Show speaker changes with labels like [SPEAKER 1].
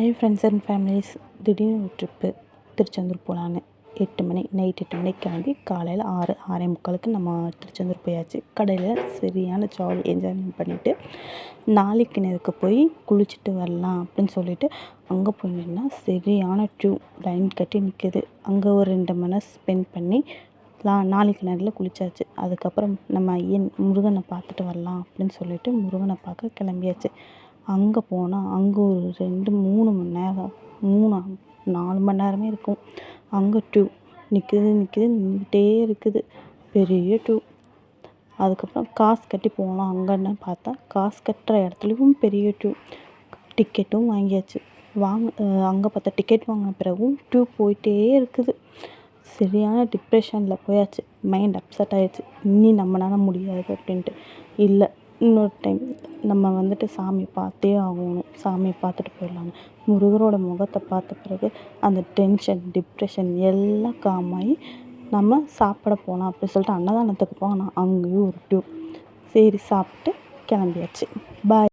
[SPEAKER 1] Hi friends and families. திடீர்னு ஒரு trip Tiruchendur போகலான்னு 8 மணி நைட் 8 மணிக்கு கிளம்பி காலையில் 6:45 நம்ம திருச்செந்தூர் போயாச்சு. கடையில் சரியான ஜாலி என்ஜாய்மெண்ட் பண்ணிவிட்டு நாளைக்கிணறுக்கு போய் குளிச்சுட்டு வரலாம் அப்படின்னு சொல்லிட்டு அங்கே போய் நின்னா சரியான க்யூ லைன் கட்டி நிற்கிது. அங்கே ஒரு 2 மணி நேரம் ஸ்பெண்ட் பண்ணி நாளைக்கிணறுல குளிச்சாச்சு. அதுக்கப்புறம் நம்ம முருகனை பார்த்துட்டு வரலாம் அப்படின்னு சொல்லிட்டு முருகனை பார்க்க கிளம்பியாச்சு. அங்கே போனால் அங்கே ஒரு 2-3 மணி நேரம் 4 மணி நேரமே இருக்கும். அங்கே ட்யூ நின்றுக்கிட்டே இருக்குது, பெரிய ட்யூ. அதுக்கப்புறம் காசு கட்டி போகலாம் அங்கன்னு பார்த்தா காசு கட்டுற இடத்துலையும் பெரிய ட்யூ. டிக்கெட்டும் வாங்கியாச்சு. அங்கே பார்த்தா டிக்கெட் வாங்கின பிறகும் ட்யூ போயிட்டே இருக்குது. சரியான டிப்ரெஷனில் போயாச்சு. மைண்ட் அப்செட் ஆகிடுச்சு. இனி நம்மளால் முடியாது அப்படின்ட்டு. இல்லை, இன்னொரு டைம் நம்ம சாமி பார்த்தே ஆகணும், சாமியை பார்த்துட்டு போயிடலான்னு முருகரோட முகத்தை பார்த்த பிறகு அந்த டென்ஷன் டிப்ரெஷன் எல்லாம் காமாகி நம்ம சாப்பிட போகலாம் அப்படின்னு சொல்லிட்டு அன்னதானத்துக்கு போனால் அங்கேயும் ஒரு டியூப். சரி சாப்பிட்டு கிளம்பியாச்சு. பாய்.